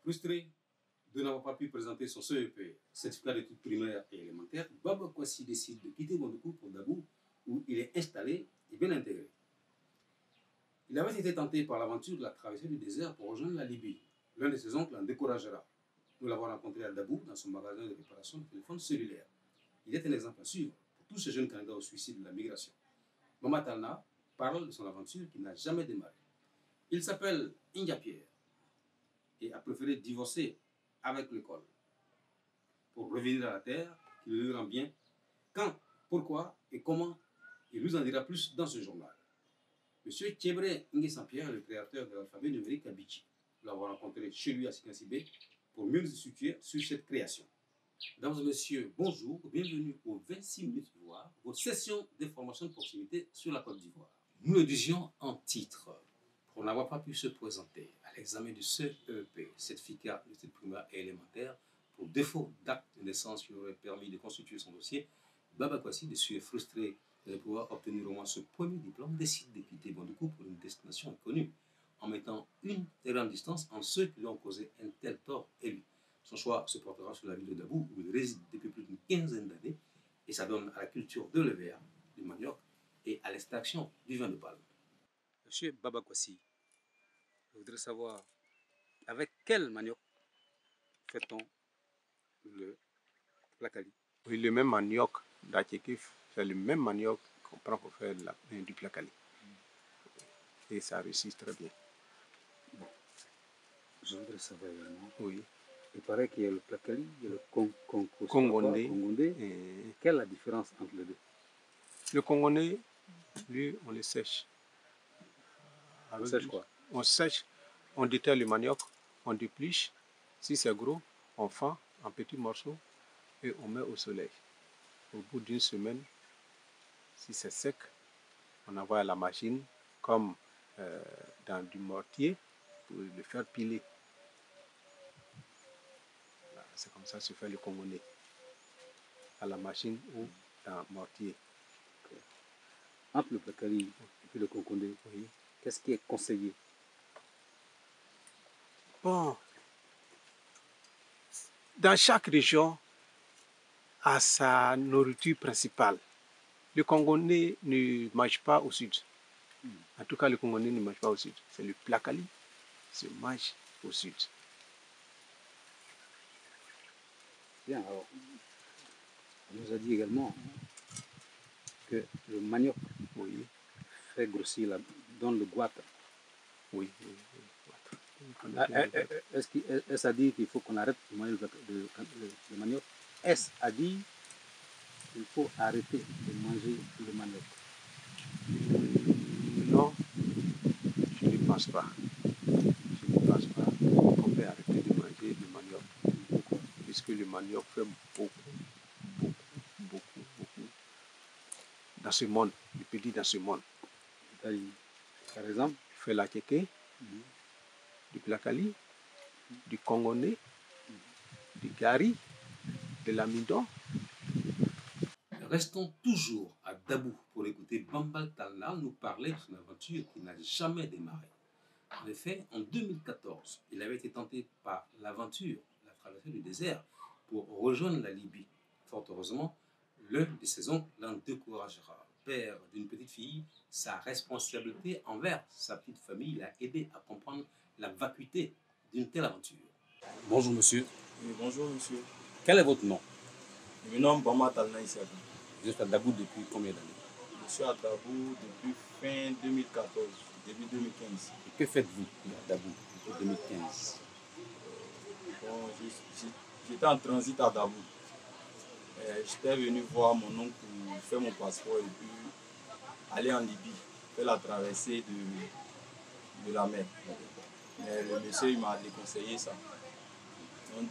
Frustré de n'avoir pas pu présenter son CEP, certificat d'études primaires et élémentaires, Baba Kwasi décide de quitter Bondoukou pour Dabou, où il est installé et bien intégré. Il avait été tenté par l'aventure de la traversée du désert pour rejoindre la Libye. L'un de ses oncles l'en découragera. Nous l'avons rencontré à Dabou, dans son magasin de réparation de téléphones cellulaires. Il est un exemple à suivre pour tous ces jeunes candidats au suicide de la migration. Mama Talna parle de son aventure qui n'a jamais démarré. Il s'appelle India Pierre et a préféré divorcer avec l'école pour revenir à la terre qui le rend bien. Quand, pourquoi et comment, il nous en dira plus dans ce journal. Monsieur Tchebre Nguessan-Pierre est le créateur de l'alphabet numérique à Bichi. Nous l'avons rencontré chez lui à Sikansibé pour mieux nous situer sur cette création. Mesdames et messieurs, bonjour, bienvenue au 26 minutes voir, votre session d'information de proximité sur la Côte d'Ivoire. Nous le disions en titre, pour n'avoir pas pu se présenter à l'examen du CEP, certificat d'études primaires et élémentaires, pour défaut d'acte de naissance qui aurait permis de constituer son dossier, Baba Kwasi, déçu et frustré de ne pouvoir obtenir au moins ce premier diplôme, décide de quitter Bondoukou pour une destination inconnue, en mettant une très grande distance entre ceux qui lui ont causé un tel tort et lui. Son choix se portera sur la ville de Dabou, où il réside depuis plus d'une quinzaine d'années, et s'adonne à la culture de l'EVA, du manioc, et à l'extraction du vin de palme. Monsieur Baba Kwasi, je voudrais savoir, avec quel manioc fait-on le placali? Oui, le même manioc d'Atchekif, c'est le même manioc qu'on prend pour faire du placali. Et ça réussit très bien. Bon. Je voudrais savoir également. Oui. Il paraît qu'il y a le placali, il y a le congondé. Quelle est la différence entre les deux? Le congondé, lui, on le sèche. On sèche quoi? On sèche, on déterre le manioc, on dépluche. Si c'est gros, on fend en petits morceaux et on met au soleil. Au bout d'une semaine, si c'est sec, on envoie à la machine comme dans du mortier pour le faire piler. C'est comme ça que se fait le congondé. À la machine ou dans le mortier. Okay. Entre le placali et puis le congondé, oui. Qu'est-ce qui est conseillé? Bon, dans chaque région a sa nourriture principale. Le congondé ne mange pas au sud. En tout cas, le congondé ne mange pas au sud. C'est le placali qui se mange au sud. Bien, alors, on nous a dit également que le manioc fait grossir, donne le goitre. Oui. Est-ce à dire qu'il faut qu'on arrête de manger le manioc? Est-ce à dire qu'il faut arrêter de manger le manioc? Non, je ne pense pas. Je ne pense pas qu'on peut arrêter de manger le manioc. Puisque le manioc fait beaucoup dans ce monde. Je peux dire dans ce monde. Par exemple, il fait la kéké, du placali, du congondé, du gari, de l'amidon. Restons toujours à Dabou pour écouter Bambal Talna nous parler de son aventure qui n'a jamais démarré. En effet, en 2014, il avait été tenté par l'aventure, la traversée du désert, pour rejoindre la Libye. Fort heureusement, l'un de ses oncles l'en découragera. Père d'une petite fille, sa responsabilité envers sa petite famille l'a aidé à comprendre la vacuité d'une telle aventure. Bonjour monsieur. Oui, bonjour monsieur. Quel est votre nom? Je me nomme Bamba Talna Isiabi. Vous êtes à Dabou depuis combien d'années? Je suis à Dabou depuis fin 2014, début 2015. Et que faites-vous à Dabou depuis 2015? Bon, j'étais en transit à Dabou. J'étais venu voir mon oncle pour faire mon passeport et puis aller en Libye, faire la traversée de la mer. Mais le monsieur il m'a déconseillé ça. Donc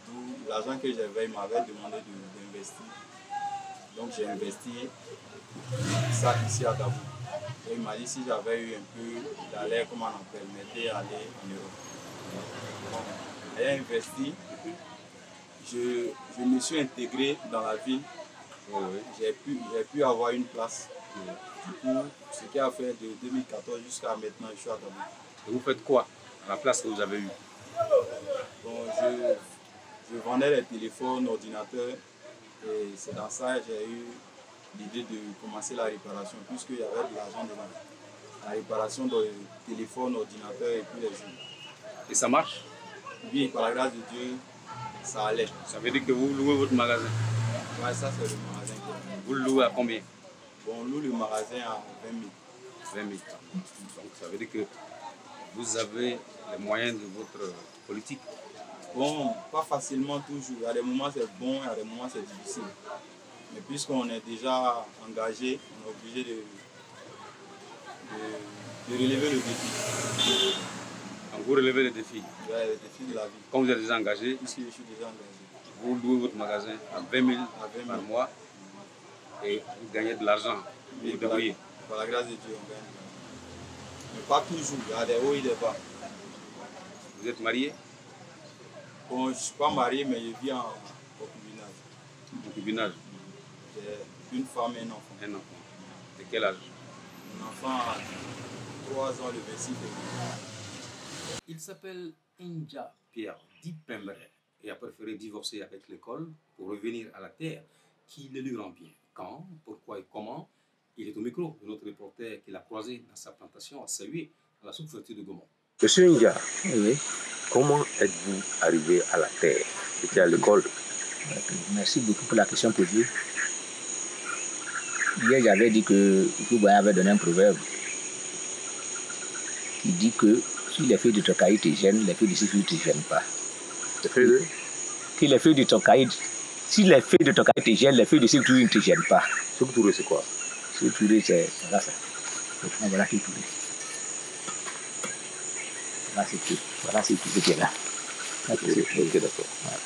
l'argent que j'avais, il m'avait demandé d'investir. Donc j'ai investi ça ici à Dabou. Et il m'a dit si j'avais eu un peu d'aller, comment on appelle, m'aider à aller en Europe. Bon, ayant investi, je me suis intégré dans la ville. J'ai pu avoir une place. Du coup, ce qui a fait de 2014 jusqu'à maintenant, je suis à Dabou. Et vous faites quoi à la place que vous avez eue? Bon, je vendais les téléphones, ordinateurs, et c'est dans ça que j'ai eu l'idée de commencer la réparation, puisqu'il y avait de l'argent dedans. La réparation de téléphones, ordinateurs et puis les jeux. Et ça marche? Oui, par la grâce de Dieu, ça allait. Ça veut dire que vous louez votre magasin? Ouais, ça c'est le magasin. Vous le louez à combien? Bon, on loue le magasin à 20 000. 20 000. Donc ça veut dire que vous avez les moyens de votre politique. Bon, pas facilement toujours. Il y a des moments c'est bon, il y a des moments c'est difficile. Mais puisqu'on est déjà engagé, on est obligé de relever le défi. Donc vous relevez les défis. Ouais, le défi de la vie. Comme vous êtes déjà engagé, Puisque je suis déjà engagé. vous louez votre magasin à 20 000 par mois et vous gagnez de l'argent. Vous vous débrouillez. Par la grâce de Dieu, on gagne de l'argent. Mais pas toujours, il y a des hauts et des bas. Vous êtes marié? Bon, je ne suis pas marié, mais je vis en concubinage. Concubinage? J'ai une femme et un enfant. Un enfant. De quel âge? Mon enfant a 3 ans le 26 février. Il s'appelle Inja Pierre Dipembre et a préféré divorcer avec l'école pour revenir à la terre qui le lui rend bien. Quand, pourquoi et comment? Il est au micro de notre reporter qu'il a croisé dans sa plantation à Salué, à la sous-préfecture de Gaumont. Monsieur Inja, Oui, comment êtes-vous arrivé à la terre? J'étais à l'école. merci beaucoup pour la question posée. Hier, j'avais dit que Kouboya avait donné un proverbe qui dit que si les feuilles de ton cahier te gênent, les feuilles de Sifouri ne te gênent pas. Les feuilles de... Que les feuilles de ton cahier, si les feuilles de ton cahier te gênent, les feuilles de Sifouri ne te gênent pas. Sékou c'est quoi? Sifouri, c'est voilà ça. Voilà Sifouri. Voilà c'est tout. Voilà c'est tout ce qui est là. Ok, d'accord. Voilà.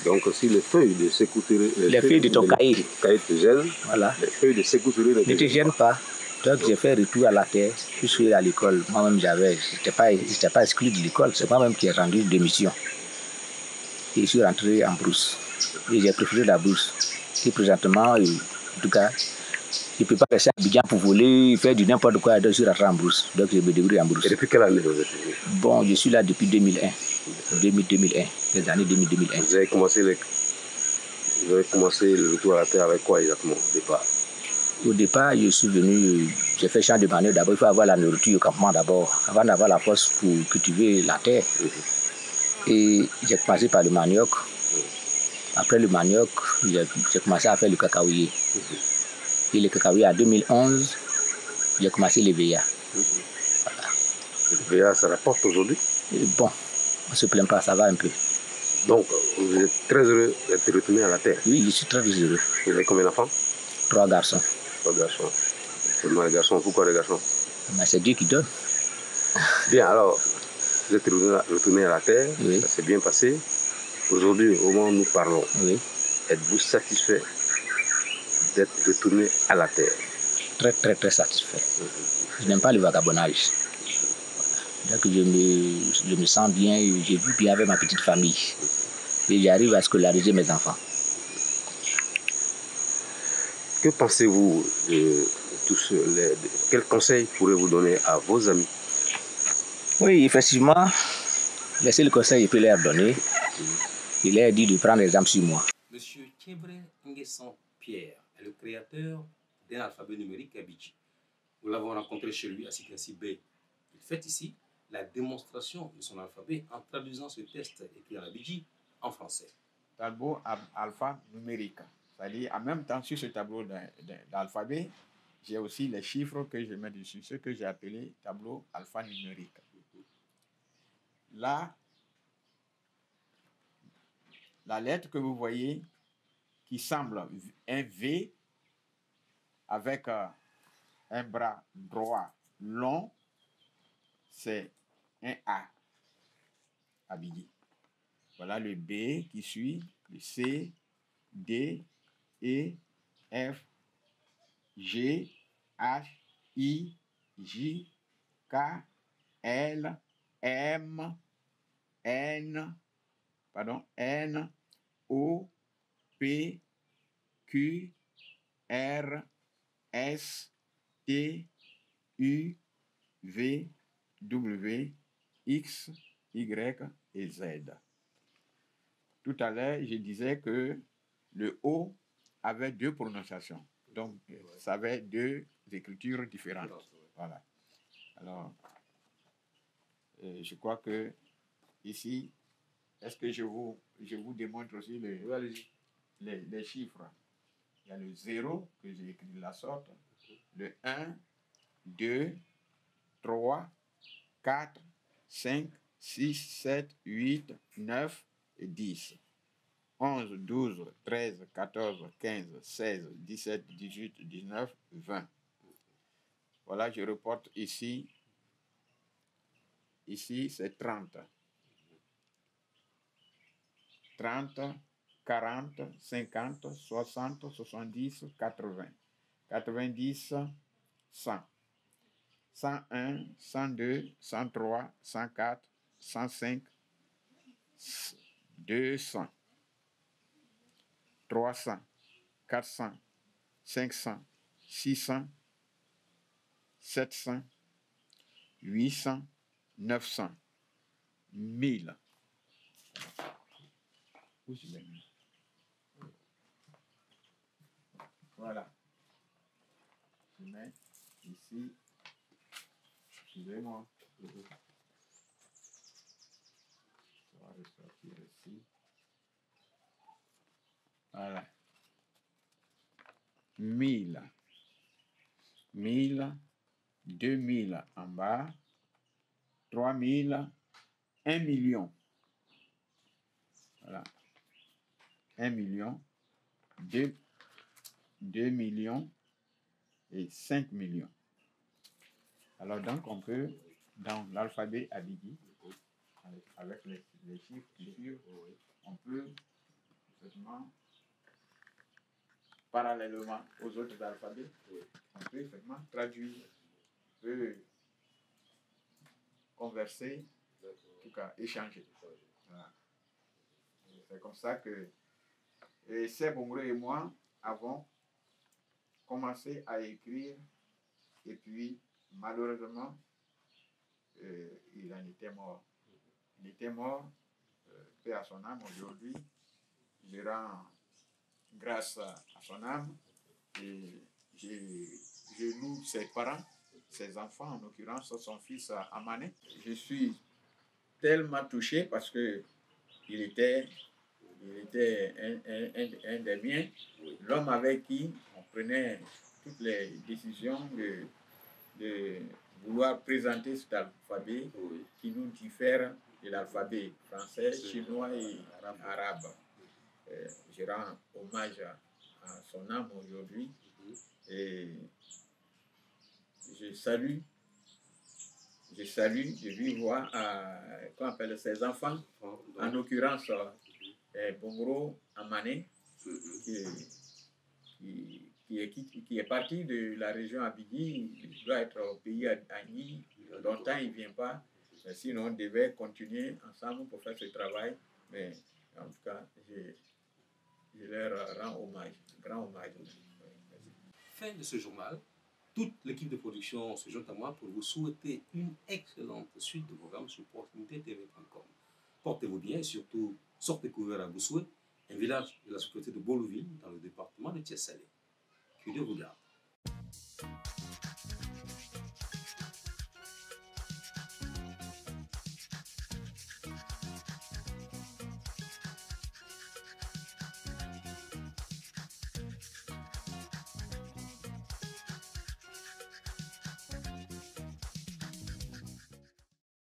Donc si les feuilles de Sékou Touré... Les feuilles de ton cahier te gênent, voilà, les feuilles de Sékou Touré ne te gênent pas. Donc j'ai fait retour à la terre, je suis à l'école. Moi-même je n'étais pas exclu de l'école, c'est moi-même qui ai rendu démission. Et je suis rentré en brousse. Et j'ai préféré la brousse. Et présentement, en tout cas, je ne peux pas rester à Abidjan pour voler, faire du n'importe quoi, donc je suis rentré en brousse. Donc je me débrouille en brousse. Et depuis quelle année vous êtes venu? Bon, je suis là depuis 2001. 2001, les années 2000-2001. Vous avez commencé le retour à la terre avec quoi exactement au départ? Au départ, je suis venu, j'ai fait champ de manœuvre. D'abord, il faut avoir la nourriture au campement d'abord, avant d'avoir la force pour cultiver la terre. Et j'ai commencé par le manioc. Après le manioc, j'ai commencé à faire le cacaoyer. Et le cacaoyer, en 2011, j'ai commencé l'EVA. Voilà. L'EVA, ça rapporte aujourd'hui? Bon, on ne se plaint pas, ça va un peu. Donc, vous êtes très heureux d'être retourné à la terre? Oui, je suis très heureux. Vous avez combien d'enfants? 3 garçons. 3 garçons. Seulement les garçons. Pourquoi les garçons? Mais c'est Dieu qui donne. Bien, alors, vous êtes retourné à la terre, oui. Ça s'est bien passé. Aujourd'hui, au moment où nous parlons, oui. Êtes-vous satisfait d'être retourné à la terre? Très, très, très satisfait. Je n'aime pas le vagabondage. Voilà. Donc je me sens bien, je vis bien avec ma petite famille. Et j'arrive à scolariser mes enfants. Que pensez-vous de tout ce... Quels conseils pourrez-vous donner à vos amis? Oui, effectivement, le seul conseil que je peux leur donner, il leur dit de prendre exemple sur moi. Monsieur Tchebre Nguessan Pierre est le créateur d'un alphabet numérique à Bidji. Nous l'avons rencontré chez lui à Sikensi B. Il fait ici la démonstration de son alphabet en traduisant ce test écrit en Bidji en français. Tableau alphanumérique. C'est-à-dire, en même temps, sur ce tableau d'alphabet, j'ai aussi les chiffres que je mets dessus, ce que j'ai appelé tableau alphanumérique. Là, la lettre que vous voyez, qui semble un V, avec un bras droit long, c'est un A, Abidi. Voilà le B qui suit, le C, D, E, F, G, H, I, J, K, L, M, N, O, P, Q, R, S, T, U, V, W, X, Y et Z. Tout à l'heure, je disais que le O avait deux prononciations. Donc, ça avait deux écritures différentes. Voilà. Alors, je crois que ici, est-ce que je vous démontre aussi les chiffres? Il y a le 0 que j'ai écrit de la sorte, le 1, 2, 3, 4, 5, 6, 7, 8, 9 et 10. 11, 12, 13, 14, 15, 16, 17, 18, 19, 20. Voilà, je reporte ici. Ici, c'est 30. 30, 40, 50, 60, 70, 80. 90, 100. 101, 102, 103, 104, 105, 200. 300, 400, 500, 600, 700, 800, 900, 1000. Où je l'ai mis? Voilà. Je mets ici. Excusez-moi. Ça va ressortir ici. Voilà. 1000. 1000. 2000 en bas. 3000. 1 million. Voilà. 1 million. 2 millions et 5 millions. Alors donc on peut, dans l'alphabet abidi, avec les chiffres qui suivent, on peut effectivement, parallèlement aux autres alphabets, on peut effectivement traduire, on peut converser, en tout cas échanger. Voilà. C'est comme ça que Seb Ongro et moi avons commencé à écrire, et puis malheureusement il en était mort. Il était mort, paix à son âme. Aujourd'hui, je rends grâce à son âme et je loue ses parents, ses enfants, en l'occurrence son fils Amané. Je suis tellement touché parce que il était un des miens, l'homme avec qui on prenait toutes les décisions de vouloir présenter cet alphabet qui nous diffère de l'alphabet français, chinois et arabe. Je rends hommage à son âme aujourd'hui et je salue de lui voir qu'on appelle ses enfants, en l'occurrence Bongro Amané, qui est parti de la région Abidi. Il doit être au pays Agni. Longtemps il ne vient pas. Mais sinon, on devait continuer ensemble pour faire ce travail. Mais en tout cas, je leur rends hommage, grand hommage. Fin de ce journal. Toute l'équipe de production se joint à moi pour vous souhaiter une excellente suite de programmes sur opportunitétv.com. Portez-vous bien et surtout, sortez couvert à Boussoué, un village de la sécurité de Boloville dans le département de Thiès-Salé. Que Dieu vous garde.